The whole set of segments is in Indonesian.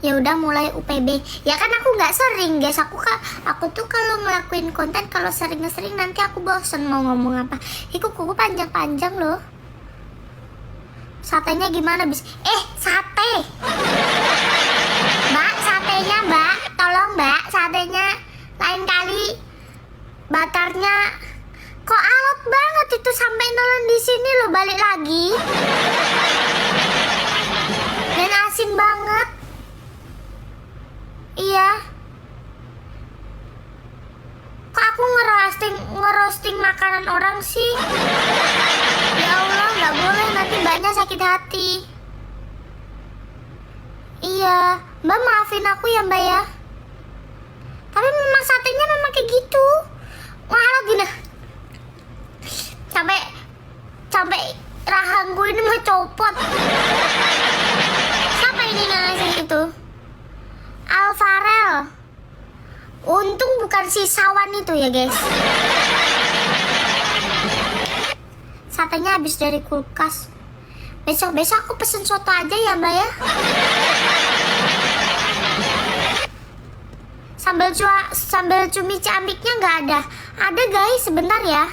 Ya udah mulai UPB. Ya kan aku nggak sering guys. Aku tuh kalau ngelakuin konten kalau sering-sering nanti aku bosen mau ngomong apa. Kuku panjang-panjang loh. Satenya gimana bis? Sate. Mbak, satenya mbak, tolong mbak, satenya lain kali bakarnya. Kok alot banget itu sampai nelen di sini loh, balik lagi. Dan asin banget. Iya. Kok aku ngerosting makanan orang sih? Ya Allah, nggak boleh, nanti mbaknya sakit hati. Iya, mbak maafin aku ya mbak ya. Tapi memang satenya memang kayak gitu. Wah lagi nah. Sampai rahangku ini mau copot. Siapa ini ngasih itu? Alvarel. Untung bukan si sawan itu ya guys. Satenya habis dari kulkas. Besok aku pesen soto aja ya mbak ya. Sambal cumi camiknya nggak ada. Ada guys, sebentar ya.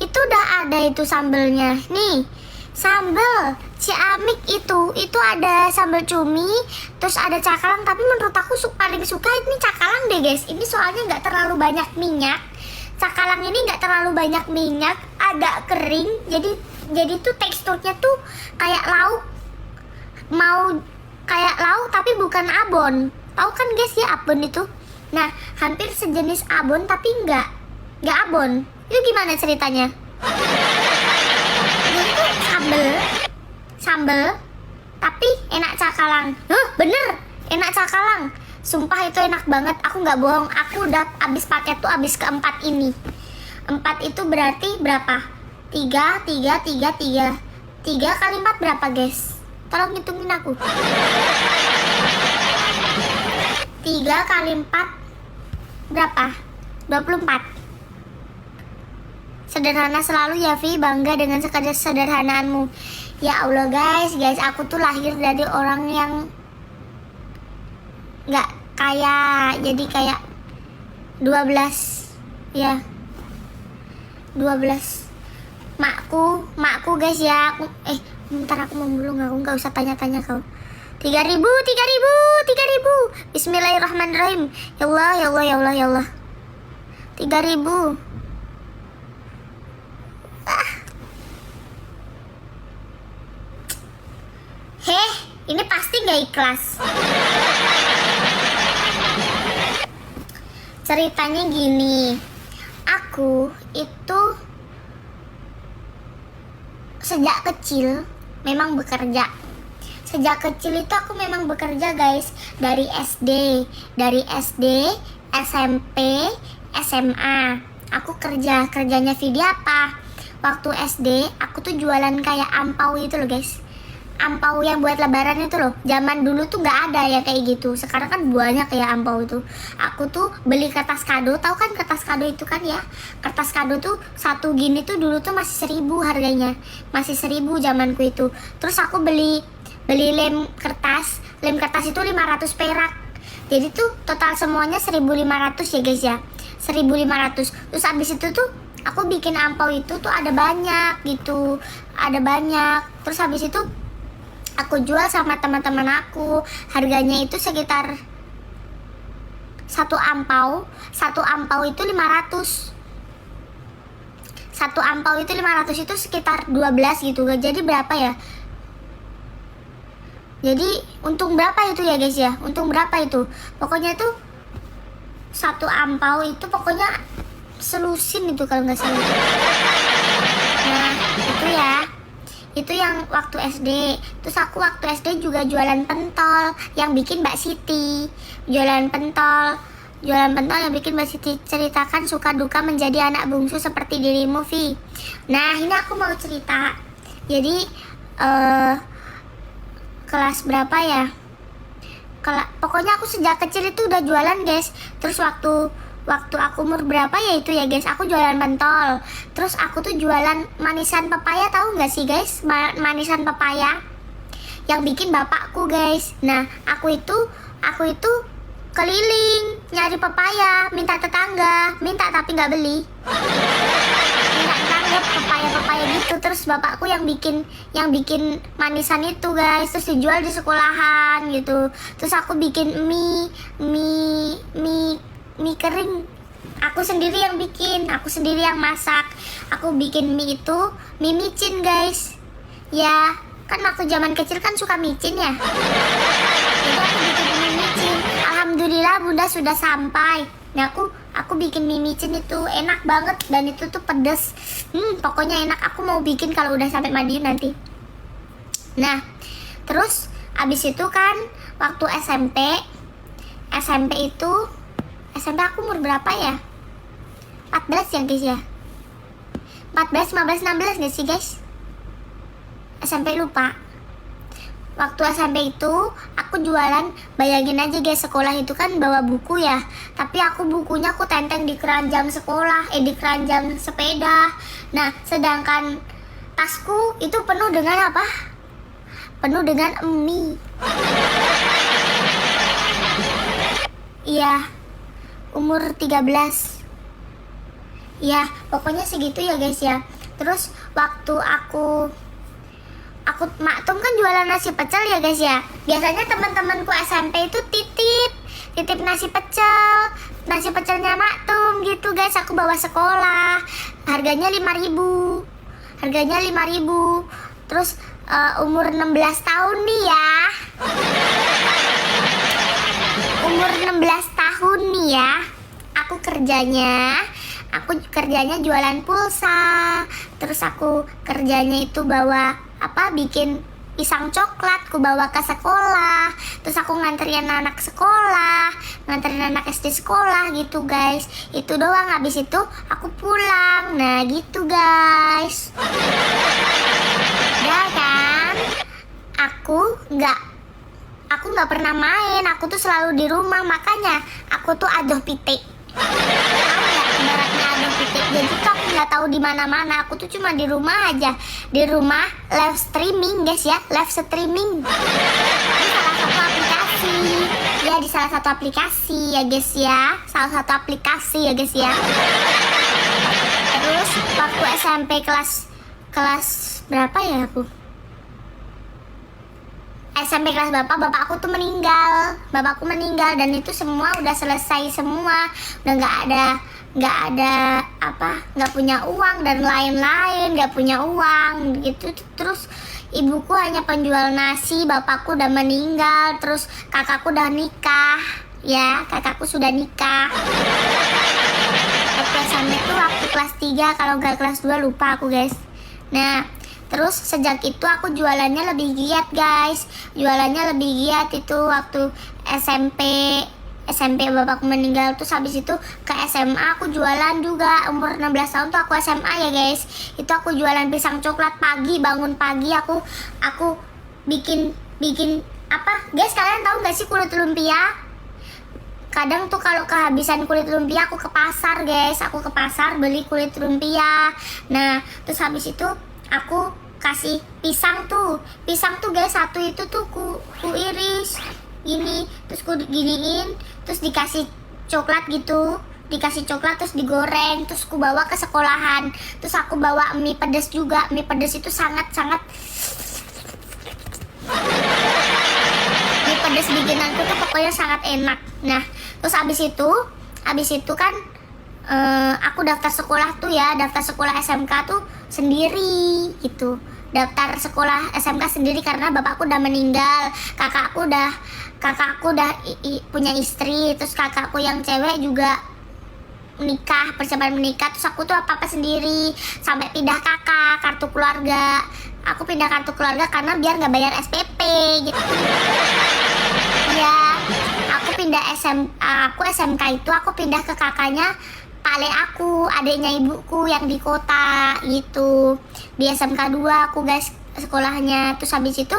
Itu udah ada itu sambelnya. Nih, sambal ciamik itu ada sambal cumi, terus ada cakalang. Tapi menurut aku paling suka ini cakalang deh guys. Ini soalnya nggak terlalu banyak minyak. Cakalang ini nggak terlalu banyak minyak, agak kering. Jadi tuh teksturnya tuh kayak lauk. Mau kayak lauk tapi bukan abon. Tahu kan guys ya abon itu? Nah, hampir sejenis abon tapi nggak abon. Itu gimana ceritanya? Jadi tuh sambel tapi enak cakalang. Bener, enak cakalang. Sumpah itu enak banget. Aku nggak bohong. Aku udah habis paket tuh habis keempat ini. 4 itu berarti berapa? 3 kali 4 berapa guys? Tolong hitungin aku. 3 kali 4 berapa? 24. Sederhana selalu ya Vi, bangga dengan sederhanaanmu. Ya Allah guys, aku tuh lahir dari orang yang nggak kaya, jadi kayak 12 ya, 12 makku guys ya. Bentar aku mau belum, aku nggak usah tanya-tanya kau. 3.000 Bismillahirrahmanirrahim. Ya Allah 3.000. Ini pasti gak ikhlas. Ceritanya gini, aku itu sejak kecil memang bekerja. Sejak kecil itu aku memang bekerja guys. Dari SD, SMP, SMA. Aku kerjanya video apa? Waktu SD aku tuh jualan kayak ampau itu loh guys. Ampau yang buat lebaran itu loh. Zaman dulu tuh nggak ada ya kayak gitu. Sekarang kan banyak ya ampau itu. Aku tuh beli kertas kado. Tahu kan kertas kado itu kan ya? Kertas kado tuh satu gini tuh dulu tuh masih 1.000 harganya. Masih 1.000 zamanku itu. Terus aku beli lem kertas. Lem kertas itu 500 perak. Jadi tuh total semuanya 1.500 ya guys ya. 1.500. Terus abis itu tuh aku bikin ampau itu tuh ada banyak gitu. Ada banyak. Terus habis itu aku jual sama teman-teman aku. Harganya itu sekitar satu ampau itu 500. Satu ampau itu 500 itu sekitar 12 gitu. Jadi berapa ya? Jadi untung berapa itu ya guys ya? Untung berapa itu? Pokoknya itu satu ampau itu pokoknya selusin itu kalau nggak salah. Nah itu ya. Itu yang waktu SD. Terus aku waktu SD juga jualan pentol yang bikin Mbak Siti. Jualan pentol yang bikin Mbak Siti. Ceritakan suka duka menjadi anak bungsu seperti dirimu Vi. Nah ini aku mau cerita. Jadi kelas berapa ya? Pokoknya aku sejak kecil itu udah jualan guys. Terus waktu aku umur berapa ya itu ya guys, aku jualan mentol. Terus aku tuh jualan manisan pepaya, tahu nggak sih guys, manisan pepaya yang bikin bapakku guys. Nah aku itu keliling nyari pepaya, minta tetangga, minta tapi nggak beli, minta tetangga pepaya gitu. Terus bapakku yang bikin manisan itu guys, terus dijual di sekolahan gitu. Terus aku bikin mie kering, aku sendiri yang bikin, aku sendiri yang masak. Aku bikin mie itu mie micin guys. Ya kan waktu zaman kecil kan suka micin ya, jadi aku bikin mie micin. Alhamdulillah bunda sudah sampai. Nah aku bikin mie micin itu enak banget, dan itu tuh pedes. Pokoknya enak. Aku mau bikin kalau udah sampai Madiun nanti. Nah terus abis itu kan waktu SMP aku umur berapa ya? 14 ya guys ya? 14, 15, 16 gak sih guys? SMP lupa. Waktu SMP itu aku jualan, bayangin aja guys, sekolah itu kan bawa buku ya. Tapi bukunya aku tenteng di keranjang sekolah, di keranjang sepeda. Nah sedangkan tasku itu penuh dengan apa? Penuh dengan mie. Iya, umur 13. Ya pokoknya segitu ya guys ya. Terus waktu aku Maktum kan jualan nasi pecel ya guys ya. Biasanya teman-temanku SMP itu titip nasi pecelnya Maktum gitu guys. Aku bawa sekolah, harganya 5.000. Terus umur 16 tahun nih ya. Umur 16 tahun nih ya, aku kerjanya jualan pulsa. Terus aku kerjanya itu bawa bikin pisang coklat, aku bawa ke sekolah. Terus aku nganterin anak sekolah, nganterin anak SD sekolah gitu guys. Itu doang, habis itu aku pulang. Nah gitu guys. Ya kan, aku nggak pernah main, aku tuh selalu di rumah. Makanya aku tuh aduh pitik. Tahu nggak ibaratnya aduh pitik? Jadi tuh aku nggak tahu di mana-mana. Aku tuh cuma di rumah aja, di rumah live streaming guys ya, live streaming di salah satu aplikasi ya guys ya, Terus waktu SMP kelas berapa ya aku? SMP kelas bapak aku tuh meninggal. Bapakku meninggal dan itu semua udah selesai semua. Udah nggak punya uang dan lain-lain, nggak punya uang gitu. Terus ibuku hanya penjual nasi, bapakku udah meninggal, terus kakakku udah nikah. Ya, kakakku sudah nikah. Waktu SMP tuh waktu kelas 3, kalau nggak kelas 2 lupa aku guys. Nah terus sejak itu aku jualannya lebih giat guys. Jualannya lebih giat itu waktu SMP bapakku meninggal. Terus habis itu ke SMA aku jualan juga. Umur 16 tahun tuh aku SMA ya guys. Itu aku jualan pisang coklat pagi, bangun pagi aku bikin apa guys, kalian tahu gak sih kulit lumpia? Kadang tuh kalau kehabisan kulit lumpia aku ke pasar guys. Aku ke pasar beli kulit lumpia. Nah terus habis itu aku kasih pisang tuh guys, satu itu tuh ku iris gini, terus ku giniin, terus dikasih coklat gitu, terus digoreng, terus ku bawa ke sekolahan. Terus aku bawa mie pedas juga. Mie pedas itu sangat mie pedas bikinanku tuh pokoknya sangat enak. Nah terus habis itu kan aku daftar sekolah tuh ya, daftar sekolah SMK tuh sendiri gitu. Daftar sekolah SMK sendiri karena bapakku udah meninggal, kakakku udah punya istri, terus kakakku yang cewek juga menikah, persiapan menikah. Terus aku tuh apa-apa sendiri sampai pindah kartu keluarga. Aku pindah kartu keluarga karena biar nggak bayar SPP gitu. Ya, aku SMK itu aku pindah ke kakaknya Pale aku, adiknya ibuku yang di kota gitu. Di SMK 2 aku guys sekolahnya. Terus habis itu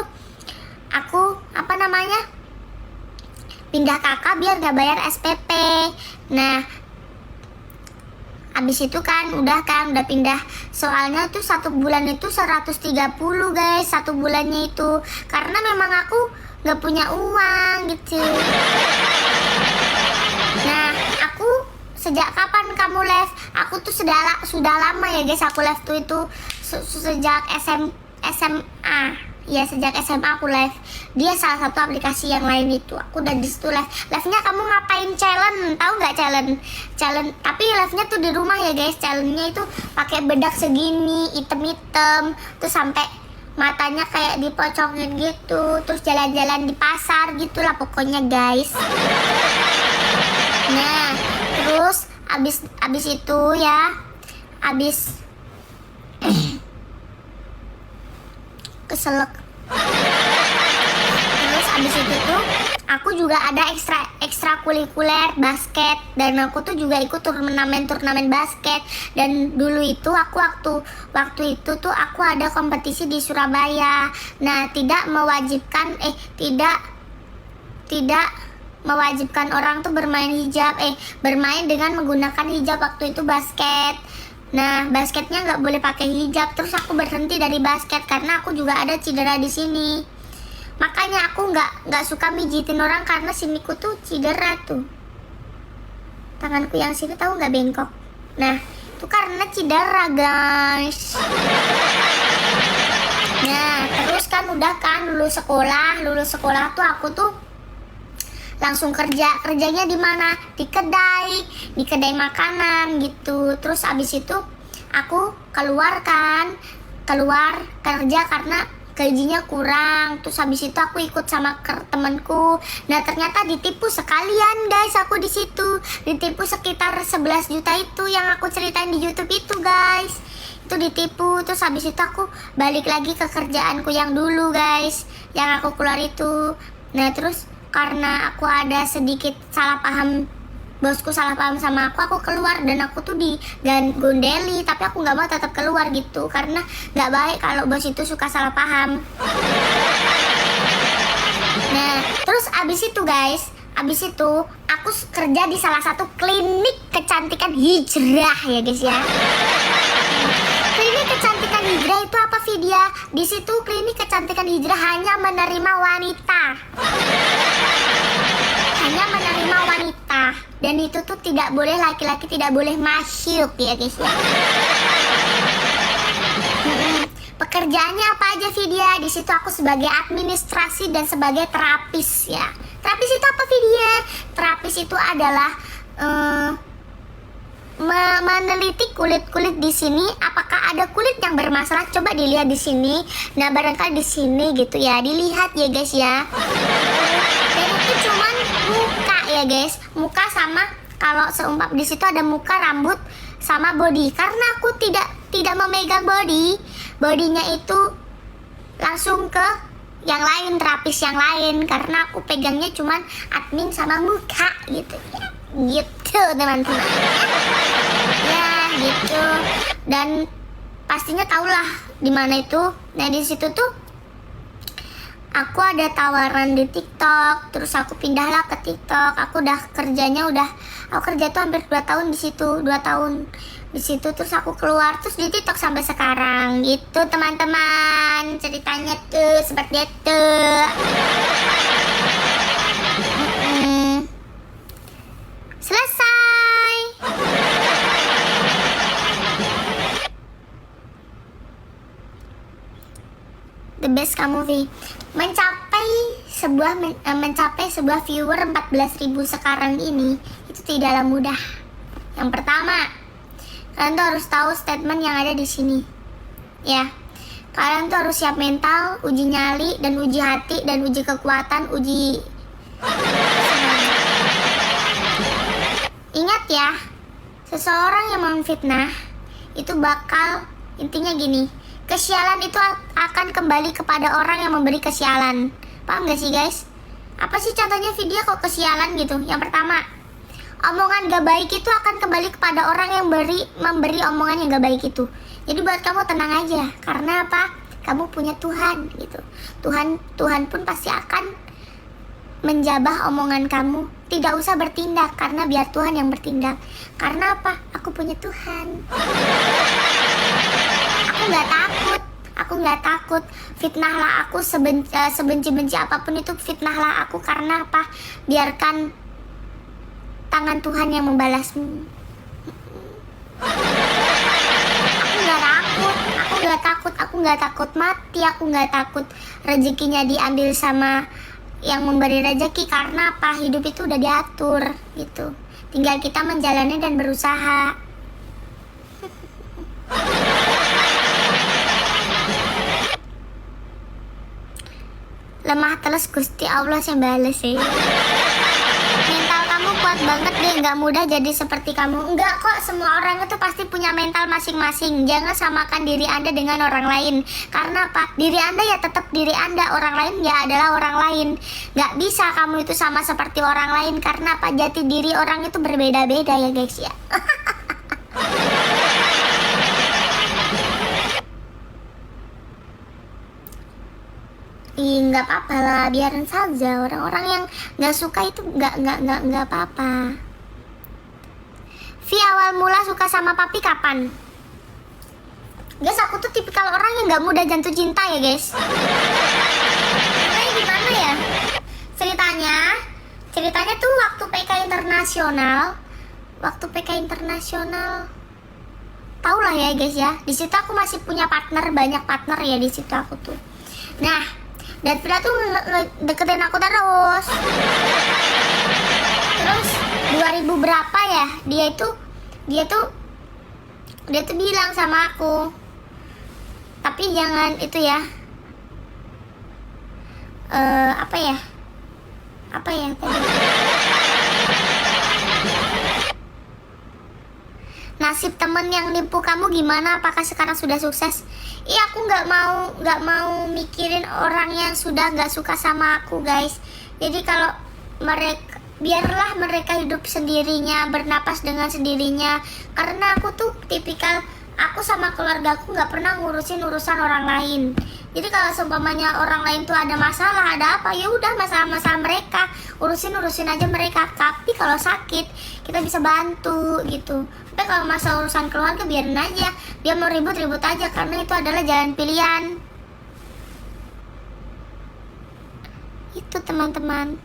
aku pindah kakak biar gak bayar SPP. Nah, abis itu kan udah pindah. Soalnya tuh 1 bulan itu 130 guys, 1 bulannya itu. Karena memang aku gak punya uang gitu. Nah, aku sejak kapan kamu live? Aku tuh sudah lama ya guys, aku live tuh itu sejak SMA. Ya, sejak SMA aku live. Dia salah satu aplikasi yang lain itu. Aku udah di situ live. Live-nya kamu ngapain challenge? Tahu nggak challenge? Tapi live-nya tuh di rumah ya guys. Challenge-nya itu pakai bedak segini, item-item, terus sampai matanya kayak dipocongin gitu, terus jalan-jalan di pasar gitulah pokoknya guys. Nah, terus abis itu ya, keselak. Terus abis itu tuh aku juga ada ekstrakurikuler basket, dan aku tuh juga ikut turnamen basket. Dan dulu itu aku waktu itu tuh aku ada kompetisi di Surabaya. Nah, tidak mewajibkan orang tuh bermain dengan menggunakan hijab waktu itu basket. Nah, basketnya nggak boleh pakai hijab. Terus aku berhenti dari basket karena aku juga ada cedera di sini. Makanya aku nggak suka mijitin orang karena siniku tuh cedera tuh. Tanganku yang sini tahu nggak bengkok. Nah, itu karena cedera guys. Nah, terus kan udah kan lulus sekolah tuh aku tuh langsung kerjanya di mana? Di kedai makanan gitu. Terus abis itu aku keluar kerja karena gajinya kurang. Terus habis itu aku ikut sama temanku. Nah, ternyata ditipu sekalian guys. Aku di situ ditipu sekitar 11 juta itu yang aku ceritain di YouTube itu guys. Itu ditipu. Terus habis itu aku balik lagi ke kerjaanku yang dulu guys, yang aku keluar itu. Nah, terus karena aku ada sedikit salah paham, bosku salah paham sama aku keluar. Dan aku tuh digondeli, tapi aku nggak mau tetap keluar gitu, karena nggak baik kalau bos itu suka salah paham. Nah, terus abis itu aku kerja di salah satu klinik kecantikan hijrah ya guys ya. Klinik kecantikan hijrah itu apa Vidya? Di situ klinik kecantikan hijrah hanya menerima wanita. Dan itu tuh tidak boleh laki-laki, tidak boleh masuk ya guys ya. Pekerjaannya apa aja Vidya? Di situ aku sebagai administrasi dan sebagai terapis ya. Terapis itu apa Vidya? Terapis itu adalah meneliti kulit di sini, apakah ada kulit yang bermasalah, coba dilihat di sini. Nah, barangkali di sini gitu ya, dilihat ya guys ya. Dan itu cuman muka ya guys, muka sama, kalau seumpam di situ ada muka, rambut sama body. Karena aku tidak memegang bodinya itu langsung ke yang lain, terapis yang lain, karena aku pegangnya cuman admin sama muka gitu ya. Gitu teman-teman ya gitu. Dan pastinya tahulah di mana itu. Nah, di situ tuh aku ada tawaran di TikTok, terus aku pindahlah ke TikTok. Aku kerja tuh hampir 2 tahun di situ, 2 tahun di situ. Terus aku keluar, terus di TikTok sampai sekarang gitu teman-teman. Ceritanya tuh seperti itu. Selesai. The best kamu Vi. Mencapai sebuah viewer 14.000 sekarang ini itu tidaklah mudah. Yang pertama, kalian tuh harus tahu statement yang ada di sini. Ya. Kalian tuh harus siap mental, uji nyali dan uji hati dan uji kekuatan, Ingat ya, seseorang yang memfitnah itu bakal, intinya gini, kesialan itu akan kembali kepada orang yang memberi kesialan. Paham gak sih guys? Apa sih contohnya video kok kesialan gitu? Yang pertama, omongan gak baik itu akan kembali kepada orang yang memberi omongan yang gak baik itu. Jadi buat kamu tenang aja, karena apa? Kamu punya Tuhan gitu. Tuhan pun pasti akan menjabah omongan kamu. Tidak usah bertindak, karena biar Tuhan yang bertindak. Karena apa? Aku punya Tuhan. Aku nggak takut. Fitnahlah aku sebenci-benci apapun itu, fitnahlah aku. Karena apa? Biarkan tangan Tuhan yang membalasmu. Aku nggak takut mati, aku nggak takut rezekinya diambil sama yang memberi rezeki. Karena apa? Hidup itu udah diatur gitu. Tinggal kita menjalani dan berusaha. Lemah teles Gusti Allah yang bales sih. Mental kamu kuat banget deh, nggak mudah jadi seperti kamu. Enggak kok, semua orang itu pasti punya mental masing-masing. Jangan samakan diri Anda dengan orang lain. Karena apa? Diri Anda ya tetap diri Anda, orang lain ya adalah orang lain. Nggak bisa kamu itu sama seperti orang lain. Karena apa? Jati diri orang itu berbeda-beda ya guys ya. Ih, nggak apa-apa lah, biarin saja. Orang-orang yang nggak suka itu nggak apa-apa. Vi, awal mula suka sama papi kapan? Guys, aku tuh tipikal orang yang nggak mudah jatuh cinta ya guys. Ceritanya gimana ya? Ceritanya tuh waktu PK internasional. Tau lah ya guys ya. Di situ aku masih punya banyak partner ya di situ aku tuh. Nah, dan Frida tuh deketin aku terus. Terus 2000 berapa ya? Dia tuh bilang sama aku, tapi jangan itu ya. Apa ya tadi? Nasib temen yang nipu kamu gimana? Apakah sekarang sudah sukses? Iya, aku nggak mau mikirin orang yang sudah nggak suka sama aku guys. Jadi kalau biarlah mereka hidup sendirinya, bernapas dengan sendirinya. Karena aku tuh tipikal, aku sama keluarga aku nggak pernah ngurusin urusan orang lain. Jadi kalau seumpamanya orang lain tuh ada masalah, ada apa, ya udah masalah mereka, urusin aja mereka. Tapi kalau sakit kita bisa bantu gitu. Tapi kalau masalah urusan keluarga biarin aja, dia mau ribut aja, karena itu adalah jalan pilihan. Itu teman-teman.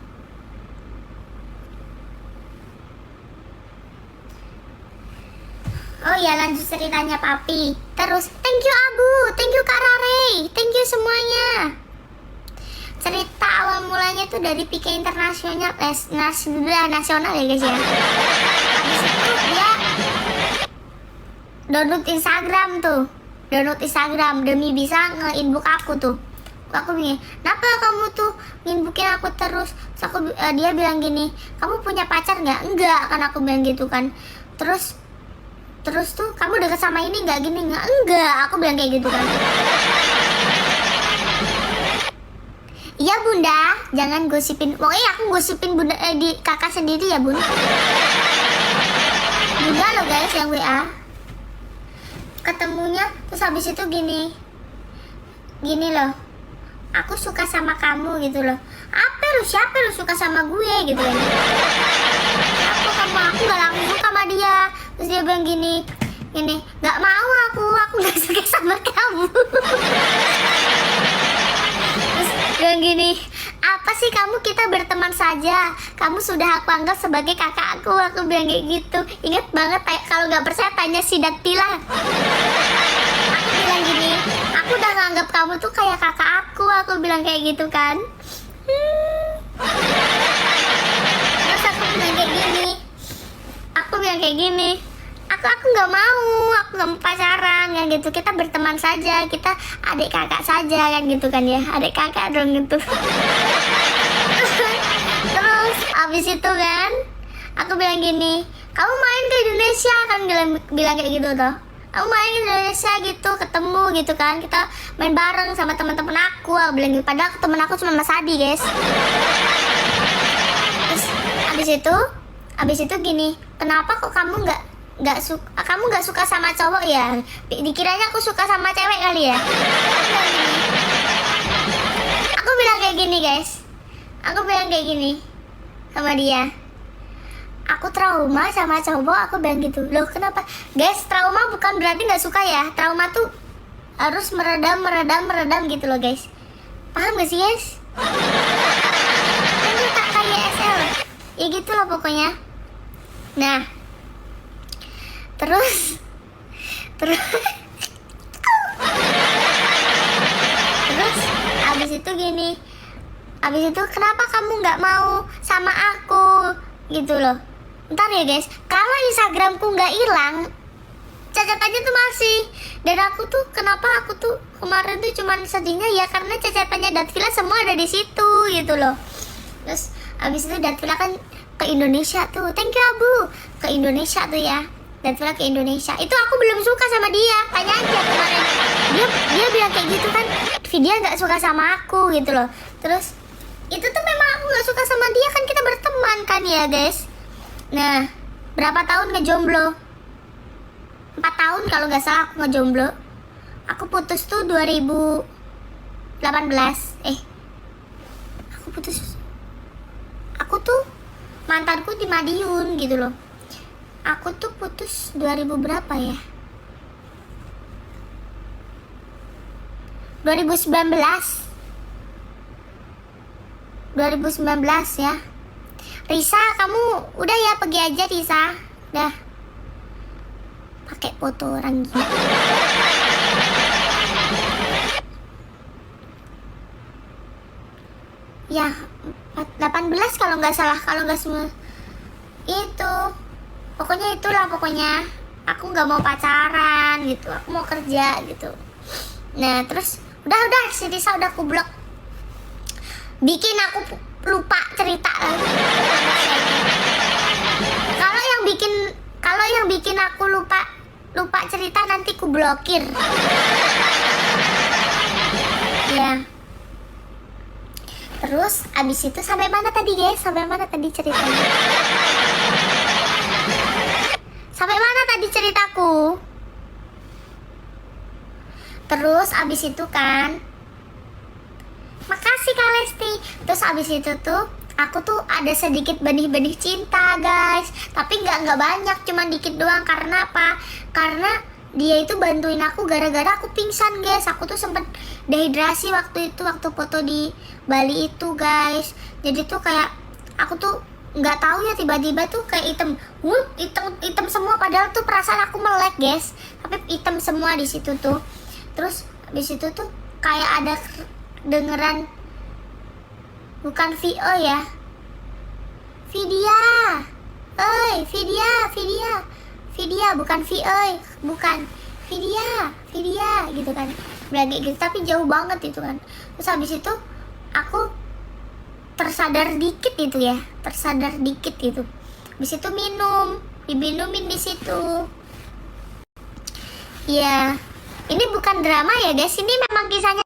Oh ya, lanjut ceritanya papi. Terus thank you Abu, thank you Kak Rare, thank you semuanya. Cerita awal mulanya tuh dari PK internasional, nasional ya guys ya. Habis itu dia download Instagram demi bisa nge-inbox aku tuh. Aku bilang, kenapa kamu tuh nginbukin aku terus? Dia bilang gini, kamu punya pacar nggak? Enggak, kan aku bilang gitu kan. Terus tuh kamu deket sama ini nggak gini nggak? Enggak, aku bilang kayak gitu kan. Iya bunda, jangan gosipin. Pokoknya aku gosipin bunda di kakak sendiri ya bun. Bunda loh guys yang WA. Ketemunya terus habis itu gini loh. Aku suka sama kamu gitu loh. Siapa lu suka sama gue gitu kan. Aku gak langsung suka sama dia. Terus dia bilang gini, gak mau aku gak suka sama kamu. Terus bilang gini, apa sih kamu, kita berteman saja. Kamu sudah aku anggap sebagai kakak aku bilang kayak gitu. Ingat banget, kalau gak percaya tanya si Daktila. Aku bilang gini, aku udah nganggap kamu tuh kayak kakak aku bilang kayak gitu kan. Terus aku bilang kayak gini, aku nggak mau pacaran kan gitu, kita berteman saja, kita adik kakak saja kan gitu kan ya, adik kakak dong gitu. Terus abis itu kan aku bilang gini, kamu main ke Indonesia kan, bilang kayak gitu tuh. Aku main ke Indonesia gitu, ketemu gitu kan, kita main bareng sama teman-teman aku bilang gitu. Padahal temen aku cuma Mas Adi guys. Terus abis itu gini, kenapa kok kamu nggak suka sama cowok ya? Dikiranya aku suka sama cewek kali ya. Aku bilang kayak gini guys, Aku bilang kayak gini sama dia, aku trauma sama cowok. Aku bilang gitu. Loh kenapa? Guys, trauma bukan berarti nggak suka ya. Trauma tuh harus meredam gitu loh guys. Paham gak sih guys? Ini tak kayak SL. Ya gitu loh pokoknya. Nah, terus terus abis itu gini, abis itu kenapa kamu nggak mau sama aku gitu loh. Ntar ya guys, kalau Instagramku nggak hilang, cacatannya tuh masih. Dan aku tuh kenapa aku tuh kemarin tuh cuman sedihnya ya karena cacatannya Datvila semua ada di situ gitu loh. Terus abis itu Datvila kan ke Indonesia tuh, thank you Abu, ke Indonesia tuh ya. Datvila ke Indonesia, itu aku belum suka sama dia. Tanya aja kemarin, dia bilang kayak gitu kan, Vidya nggak suka sama aku gitu loh. Terus itu tuh memang aku nggak suka sama dia, kan kita berteman kan ya guys. Nah, berapa tahun ngejomblo? 4 tahun kalau nggak salah aku ngejomblo. Aku putus tuh 2018. Aku tuh mantanku di Madiun gitu loh. Aku tuh putus 2000 berapa ya? 2019 ya. Risa, kamu udah ya pergi aja Risa. Dah. Pakai foto orang gila. Ya, 18 kalau nggak salah, kalau nggak semua. Itu. Pokoknya itulah pokoknya. Aku nggak mau pacaran gitu. Aku mau kerja gitu. Nah, terus udah si Risa udah aku blok. Bikin aku lupa cerita lagi. Kalau yang bikin aku lupa cerita nanti ku blokir. Ya. Terus abis itu sampai mana tadi guys? Sampai mana tadi ceritanya? Sampai mana tadi ceritaku? Terus abis itu kan, makasih Kak Lesti. Terus abis itu tuh aku tuh ada sedikit benih-benih cinta guys, tapi nggak banyak, cuma dikit doang. Karena apa? Karena dia itu bantuin aku gara-gara aku pingsan guys. Aku tuh sempet dehidrasi waktu itu, waktu foto di Bali itu guys. Jadi tuh kayak aku tuh nggak tahu ya, tiba-tiba tuh kayak hitam semua, padahal tuh perasaan aku melek guys, tapi hitam semua di situ tuh. Terus habis itu tuh kayak ada dengeran, bukan VO ya, Vidya, Vidya, bukan VO, bukan Vidya gitu kan, beragak gitu, tapi jauh banget itu kan. Terus habis itu aku tersadar dikit gitu. Habis itu diminumin di situ. Ya, ini bukan drama ya guys, ini memang kisahnya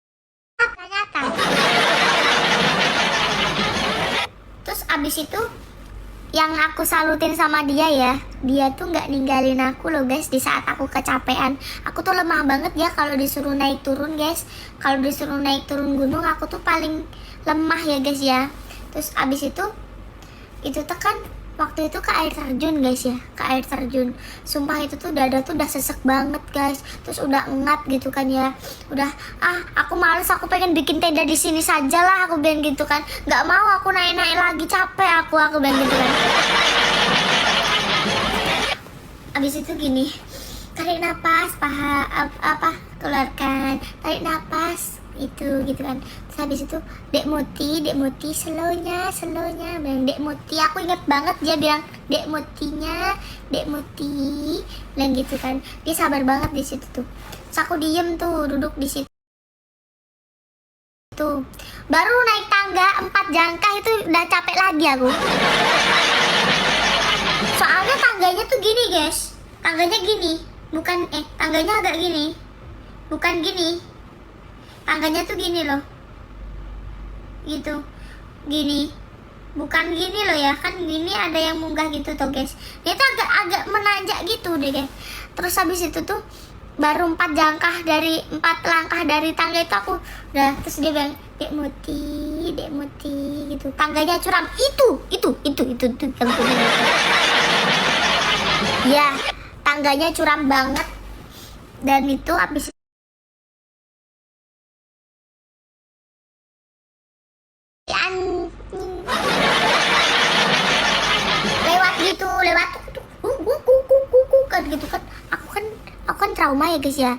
nyata. Terus abis itu yang aku salutin sama dia ya, dia tuh nggak ninggalin aku loh guys di saat aku kecapean. Aku tuh lemah banget ya kalau disuruh naik turun guys. Kalau disuruh naik turun gunung aku tuh paling lemah ya guys ya. Terus abis itu tuh kan waktu itu ke air terjun guys ya, ke air terjun. Sumpah itu tuh dada tuh udah sesek banget guys. Terus udah ngap gitu kan ya. Udah aku males, aku pengen bikin tenda di sini saja lah, aku bilang gitu kan. Nggak mau aku naik lagi, capek aku bilang gitu kan. Abis itu gini, tarik napas, keluarkan, tarik napas itu gitu kan. Terus habis itu Dek Muti slownya bilang Dek Muti, aku inget banget dia bilang Dek Muti bilang gitu kan. Dia sabar banget di situ tuh. Terus aku diem tuh, duduk di situ tuh. Baru naik tangga 4 jangkah itu udah capek lagi aku. Soalnya tangganya tuh gini guys, tangganya gini, bukan tangganya agak gini, bukan gini. Tangganya tuh gini loh, gitu, gini, bukan gini loh ya, kan gini ada yang munggah gitu tuh guys. Dia tuh agak menanjak gitu deh guys. Terus habis itu tuh baru 4 langkah dari tangga itu aku udah. Terus dia bilang Dek Muti Dek Muti gitu. Tangganya curam. Itu yang aku bilang. Ya, tangganya curam banget. Dan itu abis lewat gitu, lewat kan gitu kan. Aku kan trauma ya guys ya.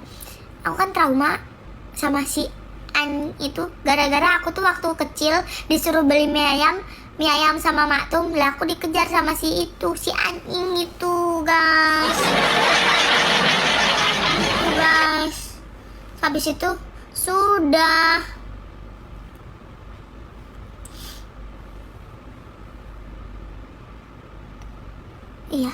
Aku kan trauma sama si An itu gara-gara aku tuh waktu kecil disuruh beli mie ayam sama Maktum, lah aku dikejar sama si anjing itu guys. Habis itu sudah iya.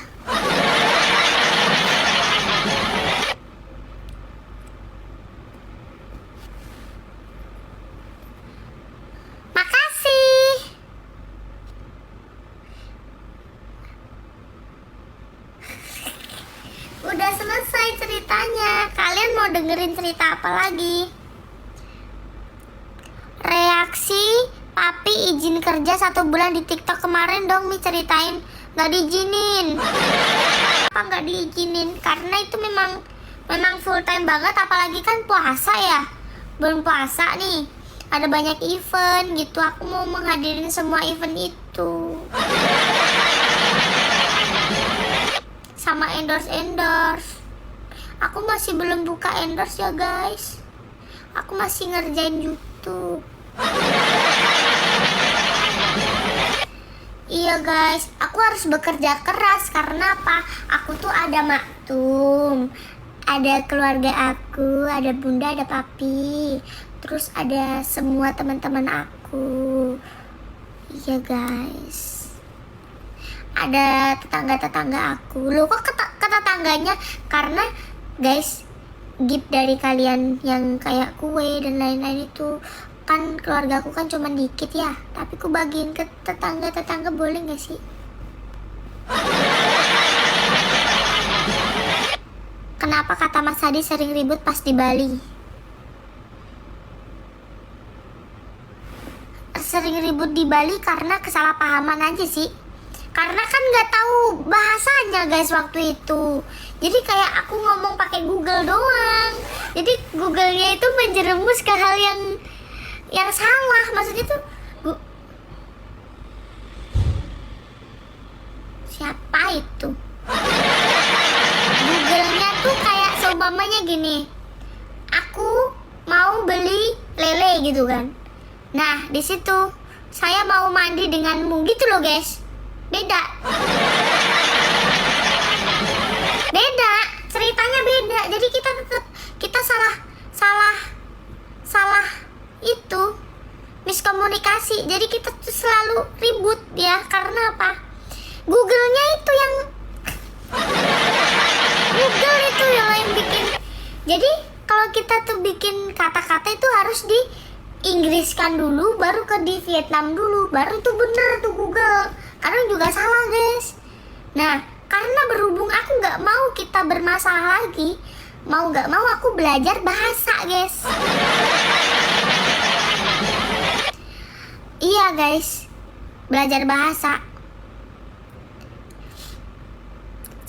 Udah selesai ceritanya. Kalian mau dengerin cerita apa lagi? Reaksi Papi izin kerja 1 bulan di TikTok kemarin dong, Mi ceritain. Gak diizinin. Apa gak diizinin? Karena itu memang full time banget, apalagi kan puasa ya. Belum puasa nih, ada banyak event gitu. Aku mau menghadirin semua event itu. Sama endorse. Aku masih belum buka endorse ya guys. Aku masih ngerjain YouTube. Iya guys, aku harus bekerja keras. Karena apa? Aku tuh ada Maktum, ada keluarga aku, ada bunda, ada papi, terus ada semua teman-teman aku. Iya guys, ada tetangga-tetangga aku. Loh kok ke tetangganya? Karena guys, gift dari kalian yang kayak kue dan lain-lain itu kan keluarga aku kan cuma dikit ya, tapi aku bagiin ke tetangga-tetangga, boleh gak sih? Kenapa kata Mas Hadi sering ribut pas di Bali? Sering ribut di Bali karena kesalahpahaman aja sih. Karena kan nggak tahu bahasanya guys waktu itu. Jadi kayak aku ngomong pakai Google doang. Jadi Google-nya itu menjerumus ke hal yang salah. Maksudnya tuh siapa itu? Google-nya tuh kayak seumpamanya gini. Aku mau beli lele gitu kan. Nah, di situ saya mau mandi denganmu gitu loh guys. Beda, ceritanya beda. Jadi kita salah itu miskomunikasi. Jadi kita tuh selalu ribut ya. Karena apa? Google-nya itu yang bikin. Jadi kalau kita tuh bikin kata-kata itu harus di Inggriskan dulu, baru ke di Vietnam dulu, baru itu bener tuh Google. Kadang juga salah guys. Nah, karena berhubung aku gak mau kita bermasalah lagi, mau gak mau aku belajar bahasa guys. Iya guys, belajar bahasa.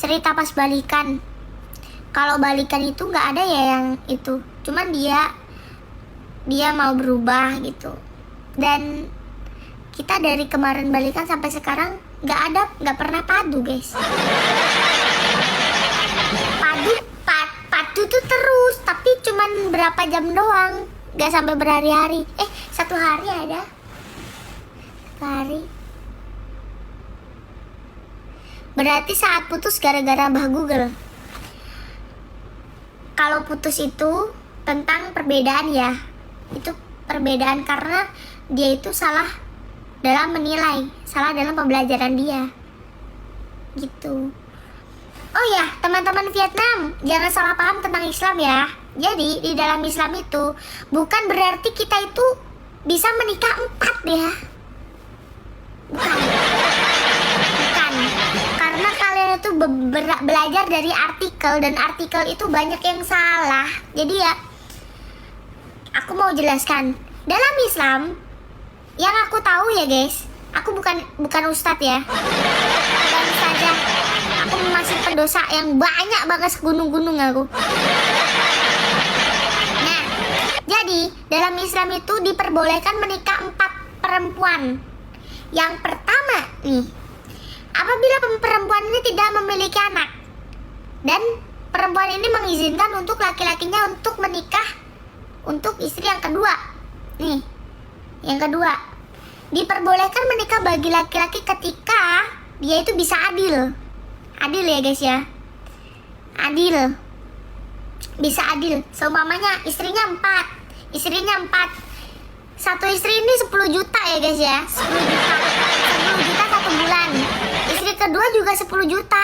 Cerita pas balikan. Kalau balikan itu gak ada ya yang itu, cuman dia mau berubah gitu. Dan kita dari kemarin balikan sampai sekarang nggak pernah padu guys. Padu tuh terus, tapi cuman berapa jam doang, nggak sampai berhari-hari. 1 hari ada, 1 hari. Berarti saat putus gara-gara Mbah Google. Kalau putus itu tentang perbedaan ya, itu perbedaan karena dia itu salah dalam menilai, salah dalam pembelajaran dia gitu. Oh ya teman-teman Vietnam, jangan salah paham tentang Islam ya. Jadi di dalam Islam itu bukan berarti kita itu bisa menikah 4 ya. Bukan. Karena kalian itu belajar dari artikel, dan artikel itu banyak yang salah. Jadi ya, aku mau jelaskan. Dalam Islam Yang aku tahu ya guys, aku bukan ustadz ya, bukan ustazah. Aku masih pendosa yang banyak banget segunung-gunung aku. Nah, jadi dalam Islam itu diperbolehkan menikah 4 perempuan. Yang pertama nih, apabila perempuan ini tidak memiliki anak dan perempuan ini mengizinkan untuk laki-lakinya untuk menikah untuk istri yang kedua. Nih, yang kedua, diperbolehkan menikah bagi laki-laki ketika dia itu bisa adil. Adil ya guys ya. Adil. Bisa adil. Seumpamanya istrinya 4. Satu istri ini 10 juta ya guys ya. 10 juta 1 bulan. Istri kedua juga 10 juta.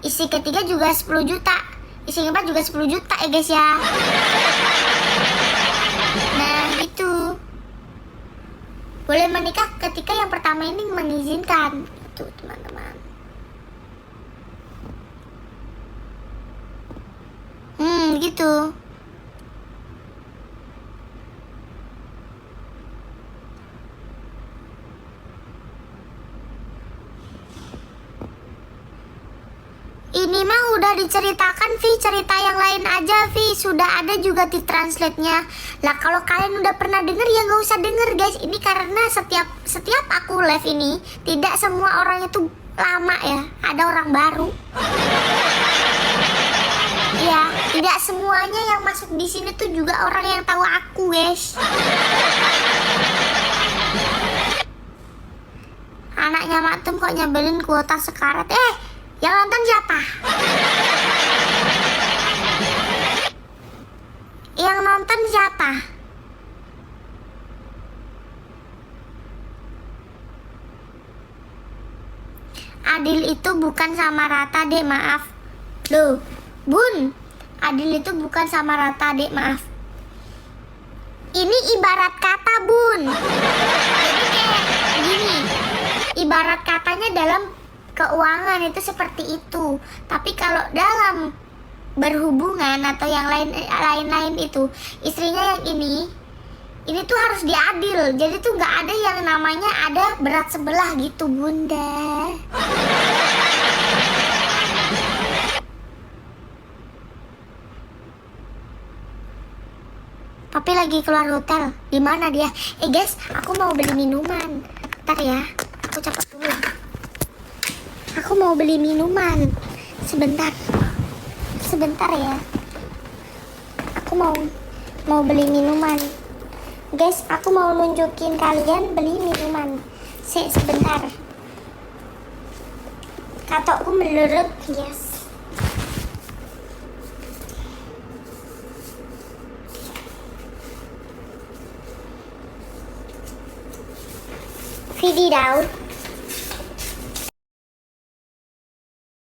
Istri ketiga juga 10 juta. Istri keempat juga 10 juta ya guys ya. Nah itu, boleh menikah ketika yang pertama ini mengizinkan. Itu teman-teman. Gitu. Ini mah udah diceritakan, Vi. Cerita yang lain aja, Vi. Sudah ada juga di translate-nya. Lah kalau kalian udah pernah denger ya nggak usah denger, guys. Ini karena setiap aku live ini, tidak semua orang itu lama ya. Ada orang baru. Ya, tidak semuanya yang masuk di sini tuh juga orang yang tahu aku, guys. Anaknya Matem kok nyebelin kuota sekarat. Yang nonton siapa? Yang nonton siapa? Adil itu bukan sama rata, Dek, maaf. Loh, Bun, adil itu bukan sama rata, Dek, maaf. Ini ibarat kata, Bun. Jadi kayak gini, ibarat katanya dalam keuangan itu seperti itu. Tapi kalau dalam berhubungan atau yang lain-lain itu, istrinya yang ini tuh harus diadil. Jadi tuh nggak ada yang namanya ada berat sebelah gitu, Bunda. Papi lagi keluar hotel. Di mana dia? Guys, aku mau beli minuman. Bentar ya, aku cepet dulu. Aku mau beli minuman. Sebentar ya. Aku mau beli minuman. Guys, aku mau nunjukin kalian beli minuman. Sebentar. Katokku melurut, yes. Vidi Daud.